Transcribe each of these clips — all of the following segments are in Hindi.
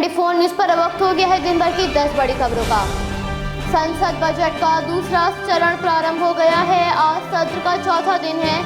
24 न्यूज पर वक्त हो गया है दिन भर की 10 बड़ी खबरों का। संसद बजट का दूसरा चरण प्रारंभ हो गया है। आज सत्र का चौथा दिन है।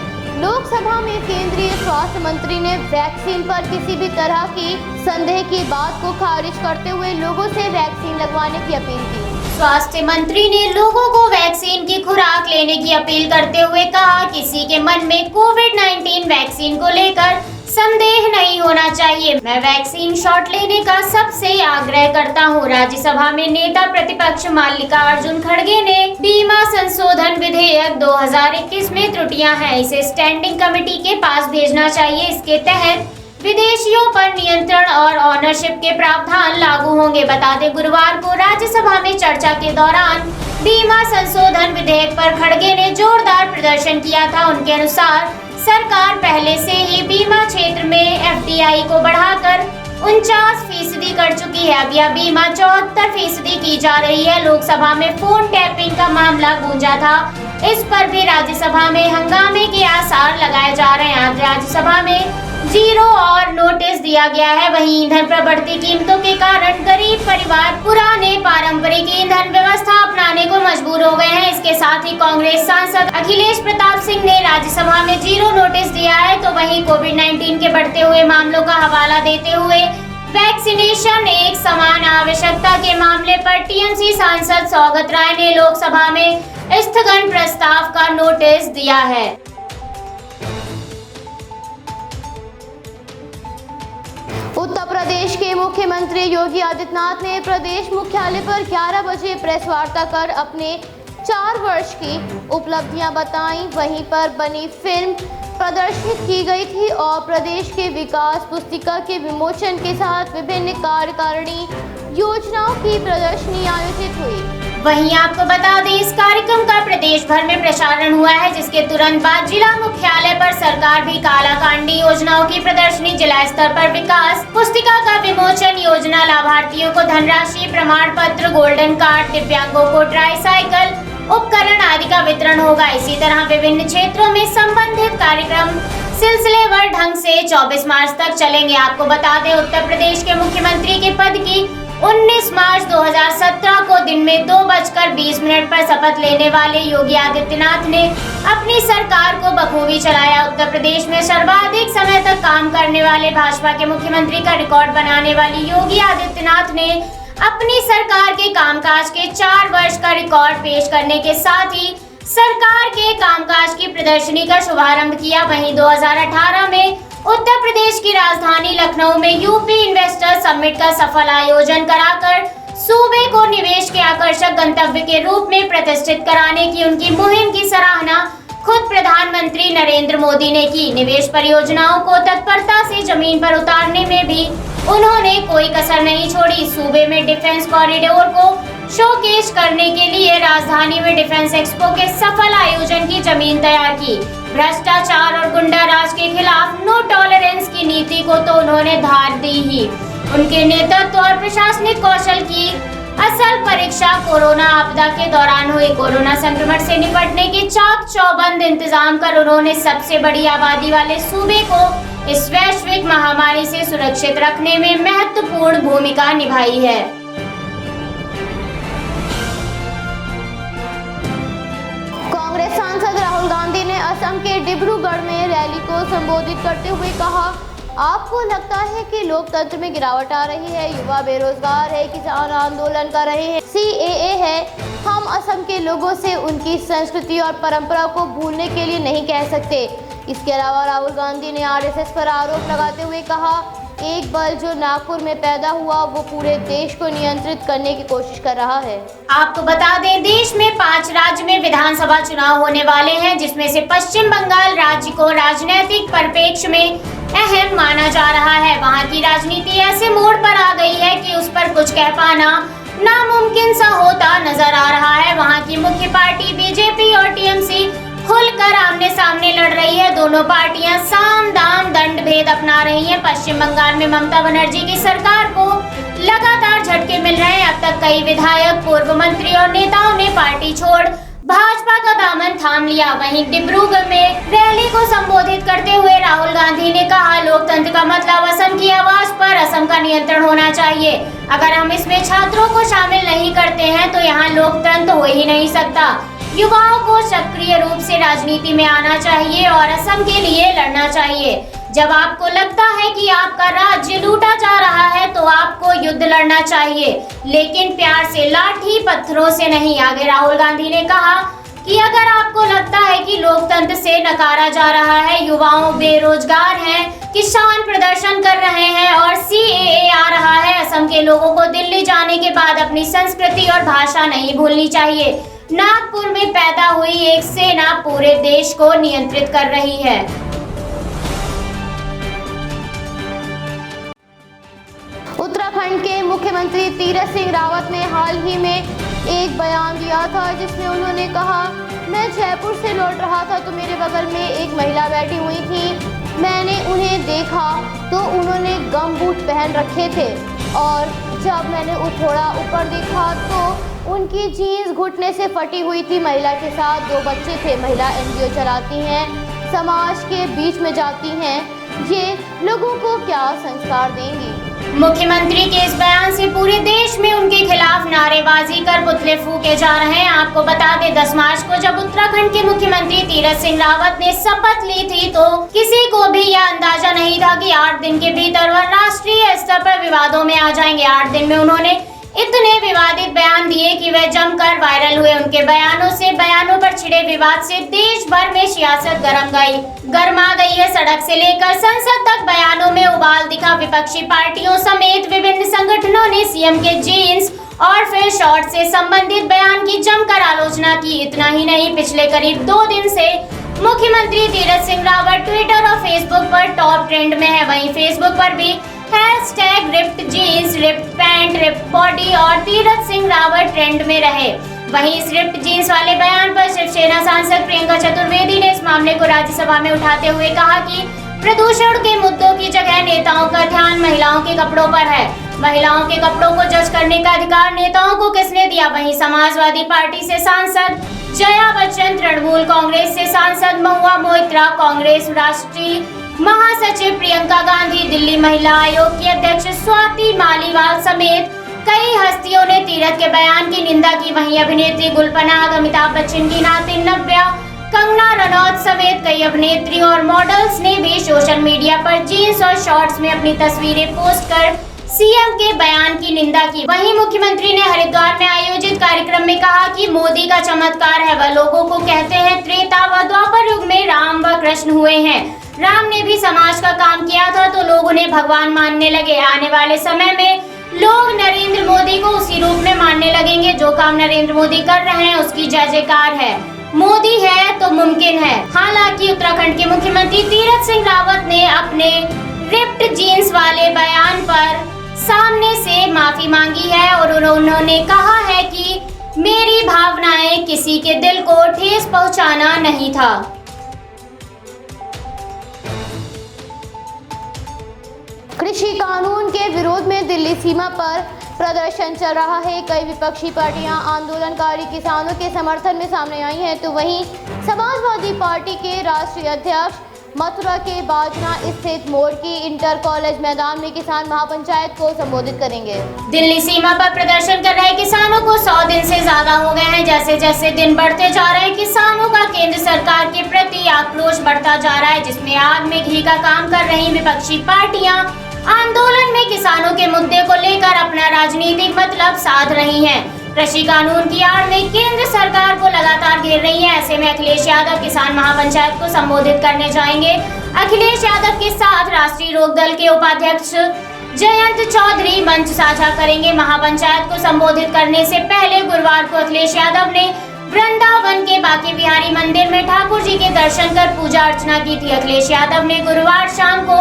लोकसभा में केंद्रीय स्वास्थ्य मंत्री ने वैक्सीन पर किसी भी तरह की संदेह की बात को खारिज करते हुए लोगों से वैक्सीन लगवाने की अपील की। स्वास्थ्य मंत्री ने लोगों को वैक्सीन की खुराक लेने की अपील करते हुए कहा, किसी के मन में कोविड-19 वैक्सीन को लेकर संदेह नहीं होना चाहिए। मैं वैक्सीन शॉट लेने का सबसे आग्रह करता हूँ। राज्यसभा में नेता प्रतिपक्ष मल्लिकार्जुन खड़गे ने बीमा संशोधन विधेयक 2021 में त्रुटियां हैं, इसे स्टैंडिंग कमेटी के पास भेजना चाहिए। इसके तहत विदेशियों पर नियंत्रण और ऑनरशिप के प्रावधान लागू होंगे। बता दें, गुरुवार को राज्यसभा में चर्चा के दौरान बीमा संशोधन विधेयक पर खड़गे ने जोरदार प्रदर्शन किया था। उनके अनुसार सरकार पहले से ही बीमा क्षेत्र में FDI को बढ़ाकर 49% कर चुकी है। अब यह बीमा 74% की जा रही है। लोकसभा में फोन टैपिंग का मामला गूंजा था, इस पर भी राज्यसभा में हंगामे के आसार लगाए जा रहे हैं। आज राज्यसभा में जीरो और नोटिस दिया गया है। वहीं ईंधन पर बढ़ती कीमतों के कारण गरीब परिवार पुराने पारंपरिक ईंधन व्यवस्था अपनाने को मजबूर हो गए हैं। इसके साथ ही कांग्रेस सांसद अखिलेश प्रताप सिंह ने राज्यसभा में जीरो नोटिस दिया है। तो वहीं कोविड-19 के बढ़ते हुए मामलों का हवाला देते हुए वैक्सीनेशन एक समान आवश्यकता के मामले पर TMC सांसद सौगत राय ने लोकसभा में स्थगन प्रस्ताव का नोटिस दिया है। उत्तर प्रदेश के मुख्यमंत्री योगी आदित्यनाथ ने प्रदेश मुख्यालय पर 11 बजे प्रेस वार्ता कर अपने 4 वर्ष की उपलब्धियां बताईं। वहीं पर बनी फिल्म प्रदर्शित की गई थी और प्रदेश के विकास पुस्तिका के विमोचन के साथ विभिन्न कार्यकारिणी योजनाओं की प्रदर्शनी आयोजित हुई। वहीं आपको बता दें, इस कार्यक्रम का प्रदेश भर में प्रसारण हुआ है, जिसके तुरंत बाद जिला मुख्यालय पर सरकार भी कालाकांडी योजनाओं की प्रदर्शनी, जिला स्तर पर विकास पुस्तिका का विमोचन, योजना लाभार्थियों को धनराशि, प्रमाण पत्र, गोल्डन कार्ड, दिव्यांगों को ट्राईसाइकिल उपकरण आदि का वितरण होगा। इसी तरह विभिन्न क्षेत्रों में संबंधित कार्यक्रम सिलसिलेवार ढंग से 24 मार्च तक चलेंगे। आपको बता दें, उत्तर प्रदेश के मुख्यमंत्री के पद की 19 मार्च 2017 को दिन में 2:20 पर शपथ लेने वाले योगी आदित्यनाथ ने अपनी सरकार को बखूबी चलाया। उत्तर प्रदेश में सर्वाधिक समय तक काम करने वाले भाजपा के मुख्यमंत्री का रिकॉर्ड बनाने वाली योगी आदित्यनाथ ने अपनी सरकार के कामकाज के 4 वर्ष का रिकॉर्ड पेश करने के साथ ही सरकार के कामकाज की प्रदर्शनी का शुभारंभ किया। वहीं 2018 में उत्तर प्रदेश की राजधानी लखनऊ में यूपी इन्वेस्टर समिट का सफल आयोजन कराकर सूबे को निवेश के आकर्षक गंतव्य के रूप में प्रतिष्ठित कराने की उनकी मुहिम की सराहना खुद प्रधानमंत्री नरेंद्र मोदी ने की। निवेश परियोजनाओं को तत्परता से जमीन पर उतारने में भी उन्होंने कोई कसर नहीं छोड़ी। सूबे में डिफेंस कॉरिडोर को शोकेस करने के लिए राजधानी में डिफेंस एक्सपो के सफल आयोजन की जमीन तैयार की। भ्रष्टाचार और गुंडा राज के खिलाफ नो टॉलरेंस की नीति को तो उन्होंने धार दी ही। उनके नेतृत्व और प्रशासनिक कौशल की असल परीक्षा कोरोना आपदा के दौरान हुई। कोरोना संक्रमण से निपटने के चाक चौबंद इंतजाम कर उन्होंने सबसे बड़ी आबादी वाले सूबे को इस वैश्विक महामारी से सुरक्षित रखने में महत्वपूर्ण भूमिका निभाई है। कांग्रेस सांसद राहुल गांधी ने असम के डिब्रूगढ़ में रैली को संबोधित करते हुए कहा, आपको लगता है कि लोकतंत्र में गिरावट आ रही है, युवा बेरोजगार है, किसान आंदोलन कर रहे हैं, CAA है। हम असम के लोगों से उनकी संस्कृति और परंपरा को भूलने के लिए नहीं कह सकते। इसके अलावा राहुल गांधी ने RSS पर आरोप लगाते हुए कहा, एक बल जो नागपुर में पैदा हुआ वो पूरे देश को नियंत्रित करने की कोशिश कर रहा है। आपको बता दें, देश में 5 राज्य में विधानसभा चुनाव होने वाले हैं, जिसमें से पश्चिम बंगाल राज्य को राजनीतिक परिप्रेक्ष्य में अहम माना जा रहा है। वहां की राजनीति ऐसे मोड़ पर आ गई है कि उस पर कुछ कह पाना नामुमकिन सा होता नजर आ रहा है। वहां की मुख्य पार्टी BJP और TMC खुलकर आमने सामने लड़ रही है। दोनों पार्टियां साम दाम दंड भेद अपना रही हैं। पश्चिम बंगाल में ममता बनर्जी की सरकार को लगातार झटके मिल रहे हैं। अब तक कई विधायक, पूर्व मंत्री और नेताओं ने पार्टी छोड़ भाजपा का दामन थाम लिया। वहीं डिब्रूगढ़ में रैली को संबोधित करते हुए राहुल गांधी ने कहा, लोकतंत्र का मतलब असम की आवाज पर, असम असम का नियंत्रण होना चाहिए। अगर हम इसमें छात्रों को शामिल नहीं करते हैं तो यहाँ लोकतंत्र हो ही नहीं सकता। युवाओं को सक्रिय रूप से राजनीति में आना चाहिए और असम के लिए लड़ना चाहिए। जब आपको लगता है कि आपका राज्य लूटा जा रहा है तो आपको युद्ध लड़ना चाहिए, लेकिन प्यार से, लाठी पत्थरों से नहीं। आगे राहुल गांधी ने कहा कि अगर आपको लगता है कि लोकतंत्र से नकारा जा रहा है, युवाओं बेरोजगार हैं, किसान प्रदर्शन कर रहे हैं और CAA आ रहा है, असम के लोगों को दिल्ली जाने के बाद अपनी संस्कृति और भाषा नहीं भूलनी चाहिए। नागपुर में पैदा हुई एक सेना पूरे देश को नियंत्रित कर रही है। उत्तराखंड के मुख्यमंत्री तीरथ सिंह रावत ने हाल ही में एक बयान दिया था जिसमें उन्होंने कहा, मैं जयपुर से लौट रहा था तो मेरे बगल में एक महिला बैठी हुई थी। मैंने उन्हें देखा तो उन्होंने गमबूट पहन रखे थे और जब मैंने थोड़ा ऊपर देखा तो उनकी जीन्स घुटने से फटी हुई थी। महिला के साथ 2 बच्चे थे। महिला NGO चलाती हैं, समाज के बीच में जाती हैं। ये लोगों को क्या संस्कार देंगी? मुख्यमंत्री के इस बयान से पूरे देश में उनके खिलाफ नारेबाजी कर पुतले फूके जा रहे हैं। आपको बता दें 10 मार्च को जब उत्तराखंड के मुख्यमंत्री तीरथ सिंह रावत ने शपथ ली थी तो किसी को भी यह अंदाजा नहीं था कि 8 दिन के भीतर वह राष्ट्रीय स्तर पर विवादों में आ जाएंगे। 8 दिन में उन्होंने इतने विवादित बयान दिए कि वे जमकर वायरल हुए। उनके बयानों पर छिड़े विवाद से देश भर में सियासत गरमा गई है। सड़क से लेकर संसद तक बयानों में उबाल दिखा। विपक्षी पार्टियों समेत विभिन्न संगठनों ने CM के जीन्स और फिर शॉर्ट से संबंधित बयान की जमकर आलोचना की। इतना ही नहीं, पिछले करीब 2 दिन से मुख्यमंत्री तीरथ सिंह रावत ट्विटर और फेसबुक पर टॉप ट्रेंड में है। वहीं फेसबुक पर भी #ripped jeans, ripped pants, ripped body और तीरथ सिंह रावत ट्रेंड में रहे। वहीं इस रिप्ड जीन्स वाले बयान पर शिवसेना सांसद प्रियंका चतुर्वेदी ने इस मामले को राज्यसभा में उठाते हुए कहा कि प्रदूषण के मुद्दों की जगह नेताओं का ध्यान महिलाओं के कपड़ों पर है। महिलाओं के कपड़ों को जज करने का अधिकार नेताओं को किसने दिया? वहीं समाजवादी पार्टी से सांसद जया बच्चन, तृणमूल कांग्रेस से सांसद महुआ मोइत्रा, कांग्रेस राष्ट्रीय महासचिव प्रियंका गांधी, दिल्ली महिला आयोग की अध्यक्ष स्वाति मालीवाल समेत कई हस्तियों ने तीरथ के बयान की निंदा की। वहीं अभिनेत्री गुलपनाग, अमिताभ बच्चन की नातिन नव्या, कंगना रनौत समेत कई अभिनेत्री और मॉडल्स ने भी सोशल मीडिया पर जीन्स और शॉर्ट्स में अपनी तस्वीरें पोस्ट कर CM के बयान की निंदा की। वहीं मुख्यमंत्री ने हरिद्वार में आयोजित कार्यक्रम में कहा कि मोदी का चमत्कार है। वह लोगों को कहते हैं त्रेता व द्वापर युग में राम व कृष्ण हुए हैं। राम ने भी समाज का काम किया था तो लोग उन्हें भगवान मानने लगे। आने वाले समय में लोग नरेंद्र मोदी को उसी रूप में मानने लगेंगे। जो काम नरेंद्र मोदी कर रहे हैं उसकी जय जयकार है। मोदी है तो मुमकिन है। हालांकि उत्तराखंड के मुख्यमंत्री तीरथ सिंह रावत ने अपने रिप्ड जीन्स वाले बयान पर सामने से माफी मांगी है और उन्होंने कहा है कि मेरी भावनाएं किसी के दिल को ठेस पहुंचाना नहीं था। कृषि कानून के विरोध में दिल्ली सीमा पर प्रदर्शन चल रहा है। कई विपक्षी पार्टियां आंदोलनकारी किसानों के समर्थन में सामने आई हैं तो वहीं समाजवादी पार्टी के राष्ट्रीय अध्यक्ष मथुरा के बाजना स्थित मोड़ की इंटर कॉलेज मैदान में किसान महापंचायत को संबोधित करेंगे। दिल्ली सीमा पर प्रदर्शन कर रहे किसानों को 100 दिन से ज्यादा हो गए हैं। जैसे जैसे दिन बढ़ते जा रहे हैं किसानों का केंद्र सरकार के प्रति आक्रोश बढ़ता जा रहा है, जिसमें आग में घी का काम कर रही विपक्षी पार्टियां आंदोलन में किसानों के मुद्दे को लेकर अपना राजनीतिक मतलब साध रही हैं। कृषि कानून की आड़ में केंद्र सरकार को लगातार घेर रही है। ऐसे में अखिलेश यादव किसान महापंचायत को संबोधित करने जाएंगे। अखिलेश यादव के साथ राष्ट्रीय लोकदल के उपाध्यक्ष जयंत चौधरी मंच साझा करेंगे। महापंचायत को संबोधित करने से पहले गुरुवार को अखिलेश यादव ने वृंदावन के बांके बिहारी मंदिर में ठाकुर जी के दर्शन कर पूजा अर्चना की थी। अखिलेश यादव ने गुरुवार शाम को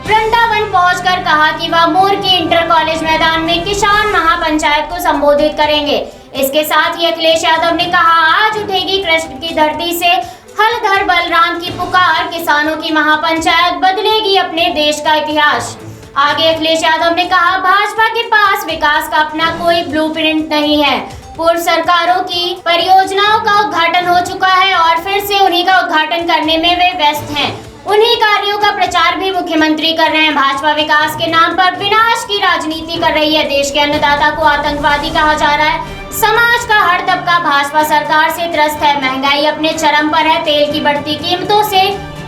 वृंदावन पहुंचकर कहा कि वह मोर के इंटर कॉलेज मैदान में किसान महापंचायत को संबोधित करेंगे। इसके साथ ही अखिलेश यादव ने कहा, आज उठेगी कृष्ण की धरती से हलधर बलराम की पुकार, किसानों की महापंचायत बदलेगी अपने देश का इतिहास। आगे अखिलेश यादव ने कहा, भाजपा के पास विकास का अपना कोई ब्लूप्रिंट नहीं है। पूर्व सरकारों की परियोजनाओं का उद्घाटन हो चुका है और फिर से उन्हीं का उद्घाटन करने में वे व्यस्त हैं। उन्हीं कार्यों का प्रचार भी मुख्यमंत्री कर रहे हैं। भाजपा विकास के नाम पर विनाश की राजनीति कर रही है। देश के अन्नदाता को आतंकवादी कहा जा रहा है। समाज का हर तबका भाजपा सरकार से त्रस्त है। महंगाई अपने चरम पर है। तेल की बढ़ती कीमतों से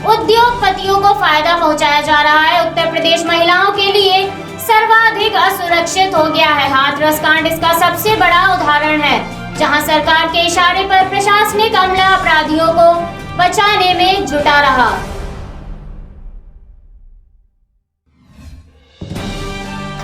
उद्योगपतियों को फायदा पहुंचाया जा रहा है। उत्तर प्रदेश महिलाओं के लिए सर्वाधिक असुरक्षित हो गया है। हाथरस कांड इसका सबसे बड़ा उदाहरण है, जहां सरकार के इशारे पर प्रशासनिक अमला अपराधियों को बचाने में जुटा रहा।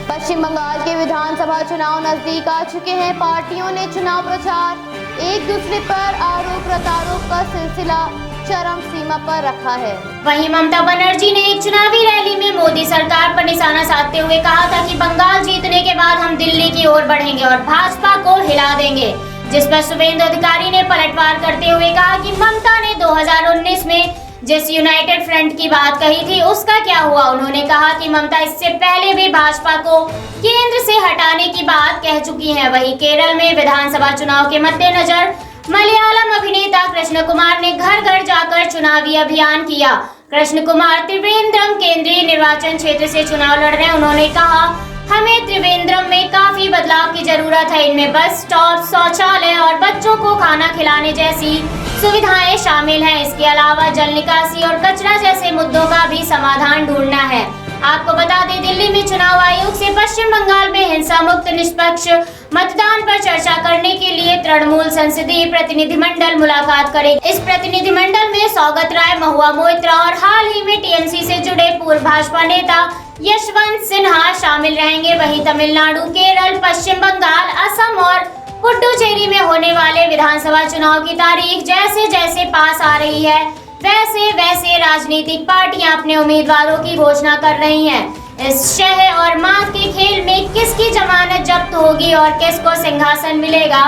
पश्चिम बंगाल के विधानसभा चुनाव नजदीक आ चुके हैं। पार्टियों ने चुनाव प्रचार एक दूसरे पर आरोप प्रत्यारोप का सिलसिला चरम सीमा पर रखा है। वहीं ममता बनर्जी ने एक चुनावी रैली में मोदी सरकार पर निशाना साधते हुए कहा था कि बंगाल जीतने के बाद हम दिल्ली की ओर बढ़ेंगे और भाजपा को हिला देंगे, जिस पर शुभेंदु अधिकारी ने पलटवार करते हुए कहा कि ममता ने 2019 में जिस यूनाइटेड फ्रंट की बात कही थी उसका क्या हुआ। उन्होंने कहा कि ममता इससे पहले भी भाजपा को केंद्र से हटाने की बात कह चुकी हैं। वहीं केरल में विधानसभा चुनाव के मद्देनजर मलयालम अभिनेता कृष्ण कुमार ने घर घर जाकर चुनावी अभियान किया। कृष्ण कुमार त्रिवेंद्रम केंद्रीय निर्वाचन क्षेत्र से चुनाव लड़ रहे हैं। उन्होंने कहा, हमें त्रिवेंद्रम में काफी बदलाव की जरूरत है। इनमें बस स्टॉप, शौचालय और बच्चों को खाना खिलाने जैसी सुविधाएं शामिल हैं। इसके अलावा जल निकासी और कचरा जैसे मुद्दों का भी समाधान ढूंढना है। आपको बता दें, दिल्ली में चुनाव आयोग से पश्चिम बंगाल में हिंसा मुक्त निष्पक्ष मतदान पर चर्चा करने के लिए तृणमूल संसदीय प्रतिनिधिमंडल मुलाकात करेगी। इस प्रतिनिधिमंडल में सौगत राय, महुआ मोइत्रा और हाल ही में टीएमसी से जुड़े पूर्व भाजपा नेता यशवंत सिन्हा शामिल रहेंगे। वहीं तमिलनाडु, केरल, पश्चिम बंगाल, असम और पुडुचेरी में होने वाले विधानसभा चुनाव की तारीख जैसे जैसे पास आ रही है, वैसे वैसे राजनीतिक पार्टियां अपने उम्मीदवारों की घोषणा कर रही हैं। इस शह और मात के खेल में किसकी जमानत जब्त होगी और किसको सिंहासन मिलेगा,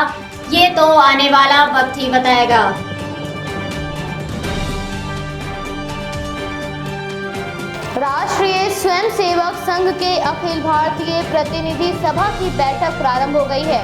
ये तो आने वाला वक्त ही बताएगा। राष्ट्रीय स्वयंसेवक संघ के अखिल भारतीय प्रतिनिधि सभा की बैठक प्रारंभ हो गई है।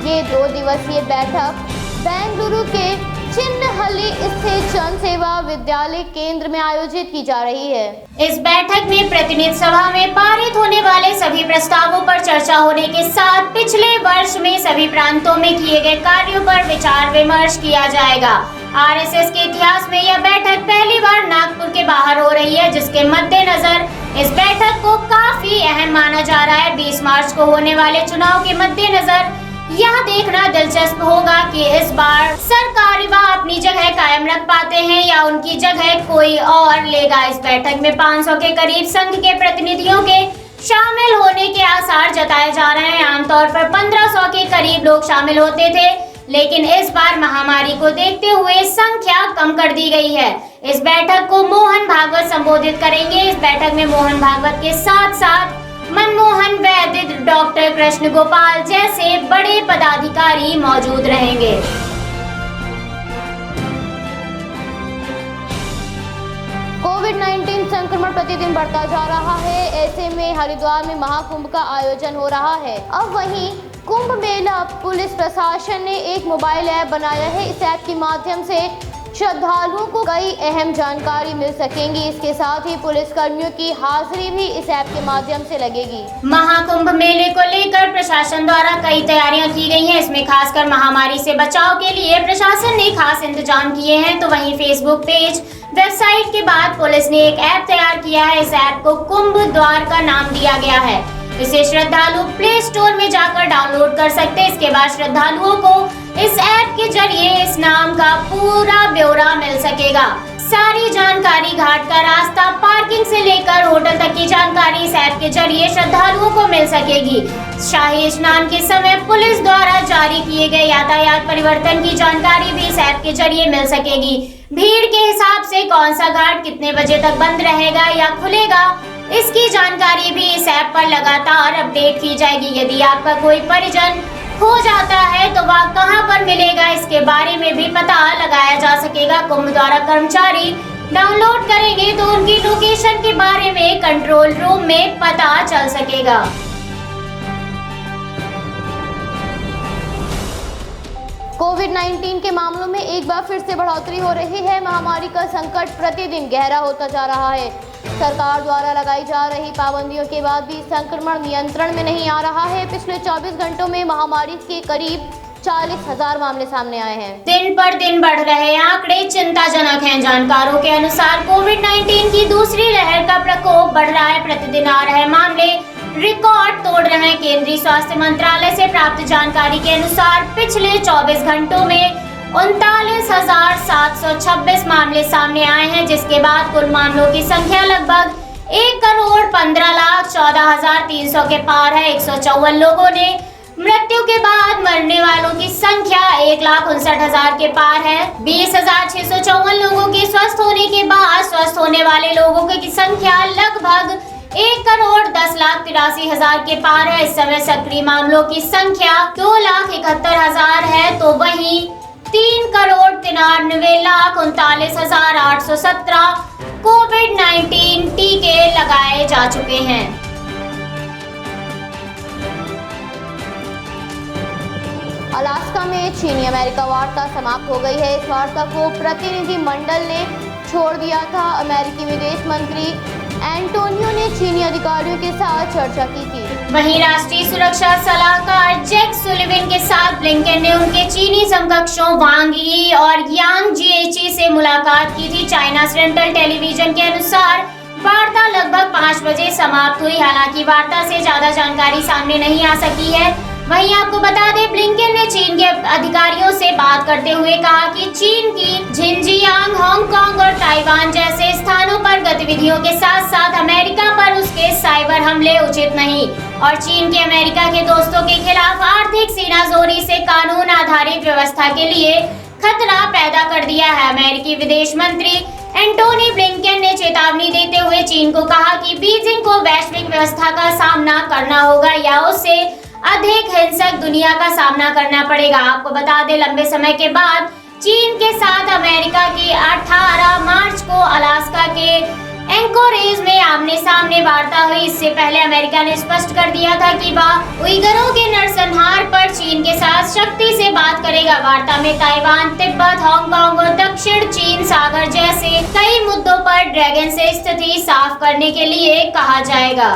ये 2 दिवसीय बैठक बेंगलुरु के चिन्नहल्ली स्थित जनसेवा विद्यालय केंद्र में आयोजित की जा रही है। इस बैठक में प्रतिनिधि सभा में पारित होने वाले सभी प्रस्तावों पर चर्चा होने के साथ पिछले वर्ष में सभी प्रांतों में किए गए कार्यों पर विचार विमर्श किया जाएगा। आरएसएस के इतिहास में यह बैठक पहली बार नागपुर के बाहर हो रही है, जिसके मद्देनजर इस बैठक को काफी अहम माना जा रहा है। 20 मार्च को होने वाले चुनाव के मद्देनजर यह देखना दिलचस्प होगा कि इस बार सरकारीवा अपनी जगह कायम रख पाते हैं या उनकी जगह कोई और लेगा। इस बैठक में 500 के करीब संघ के प्रतिनिधियों के शामिल होने के आसार जताए जा रहे हैं। आमतौर पर 1500 के करीब लोग शामिल होते थे, लेकिन इस बार महामारी को देखते हुए संख्या कम कर दी गई है। इस बैठक को मोहन भागवत संबोधित करेंगे। इस बैठक में मोहन भागवत के साथ साथ मनमोहन वैद्य, डॉक्टर कृष्ण गोपाल जैसे बड़े पदाधिकारी मौजूद रहेंगे। कोविड-19 संक्रमण प्रतिदिन बढ़ता जा रहा है। ऐसे में हरिद्वार में महाकुंभ का आयोजन हो रहा है। अब वहीं कुंभ मेला पुलिस प्रशासन ने एक मोबाइल ऐप बनाया है। इस ऐप के माध्यम से श्रद्धालुओं को कई अहम जानकारी मिल सकेंगी। इसके साथ ही पुलिस कर्मियों की हाजिरी भी इस ऐप के माध्यम से लगेगी। महाकुंभ मेले को लेकर प्रशासन द्वारा कई तैयारियां की गई हैं। इसमें खासकर महामारी से बचाव के लिए प्रशासन ने खास इंतजाम किए हैं। तो वहीं फेसबुक पेज, वेबसाइट के बाद पुलिस ने एक ऐप तैयार किया है। इस ऐप को कुंभ द्वार का नाम दिया गया है। इसे श्रद्धालु प्ले स्टोर में जाकर डाउनलोड कर सकते हैं। इसके बाद श्रद्धालुओं को इस ऐप के जरिए इस नाम का पूरा ब्यौरा मिल सकेगा। सारी जानकारी, घाट का रास्ता, पार्किंग से लेकर होटल तक की जानकारी इस ऐप के जरिए श्रद्धालुओं को मिल सकेगी। शाही स्नान के समय पुलिस द्वारा जारी किए गए यातायात परिवर्तन की जानकारी भी इस ऐप के जरिए मिल सकेगी। भीड़ के हिसाब से कौन सा घाट कितने बजे तक बंद रहेगा या खुलेगा, इसकी जानकारी भी इस ऐप पर लगातार अपडेट की जाएगी। यदि आपका कोई परिजन हो जाता है तो वह कहां पर मिलेगा, इसके बारे में भी पता लगाया जा सकेगा। कुंभ द्वारा कर्मचारी डाउनलोड करेंगे तो उनकी लोकेशन के बारे में कंट्रोल रूम में पता चल सकेगा। कोविड-19 के मामलों में एक बार फिर से बढ़ोतरी हो रही है। महामारी का संकट प्रतिदिन गहरा होता जा रहा है। सरकार द्वारा लगाई जा रही पाबंदियों के बाद भी संक्रमण नियंत्रण में नहीं आ रहा है। पिछले 24 घंटों में महामारी के करीब 40,000 मामले सामने आए हैं। दिन पर दिन बढ़ रहे आंकड़े चिंताजनक हैं। जानकारों के अनुसार कोविड-19 की दूसरी लहर का प्रकोप बढ़ रहा है। प्रतिदिन आ रहे मामले रिकॉर्ड तोड़ रहे हैं। केंद्रीय स्वास्थ्य मंत्रालय से प्राप्त जानकारी के अनुसार पिछले 24 घंटों में 39,726 मामले सामने आए हैं, जिसके बाद कुल मामलों की संख्या लगभग 1,15,14,300 के पार है। 154 लोगों ने मृत्यु के बाद मरने वालों की संख्या 1,59,000 के पार है। 20,654 लोगों के स्वस्थ होने के बाद स्वस्थ होने वाले लोगों की संख्या लगभग 1,10,83,000 के पार है। इस समय सक्रिय मामलों की संख्या 2,71,000 है, तो वहीं 3,93,39,817 कोविड-19 टीके लगाए जा चुके हैं। अलास्का में चीनी अमेरिका वार्ता समाप्त हो गई है। इस वार्ता को प्रतिनिधि मंडल ने छोड़ दिया था। अमेरिकी विदेश मंत्री एंटोनियो ने चीनी अधिकारियों के साथ चर्चा की थी। वहीं राष्ट्रीय सुरक्षा सलाहकार जैक सुलिवन के साथ ब्लिंकन ने उनके चीनी समकक्षों वांग यी और यांग जीएची से मुलाकात की थी। चाइना सेंट्रल टेलीविजन के अनुसार वार्ता लगभग 5 बजे समाप्त हुई। हालांकि वार्ता से ज्यादा जानकारी सामने नहीं आ सकी है। वहीं आपको बता दें, ब्लिंकन ने चीन के अधिकारियों से बात करते हुए कहा कि चीन की झिंजियांग, हांगकांग और ताइवान जैसे स्थानों पर गतिविधियों के साथ साथ अमेरिका पर उसके साइबर हमले उचित नहीं और चीन के अमेरिका के दोस्तों के खिलाफ आर्थिक सीनाजोरी से कानून आधारित व्यवस्था के लिए खतरा पैदा कर दिया है। अमेरिकी विदेश मंत्री एंटोनी ब्लिंकन ने चेतावनी देते हुए चीन को कहा कि बीजिंग को वैश्विक व्यवस्था का सामना करना होगा या उससे अधिक हिंसक दुनिया का सामना करना पड़ेगा। आपको बता दें, लंबे समय के बाद चीन के साथ अमेरिका की 18 मार्च को अलास्का के एंकोरेज में आमने सामने वार्ता हुई। इससे पहले अमेरिका ने स्पष्ट कर दिया था कि वह उइगरों के नरसंहार पर चीन के साथ सख्ती से बात करेगा। वार्ता में ताइवान, तिब्बत, हांगकांग और दक्षिण चीन सागर जैसे कई मुद्दों पर ड्रैगन से स्थिति साफ करने के लिए कहा जाएगा।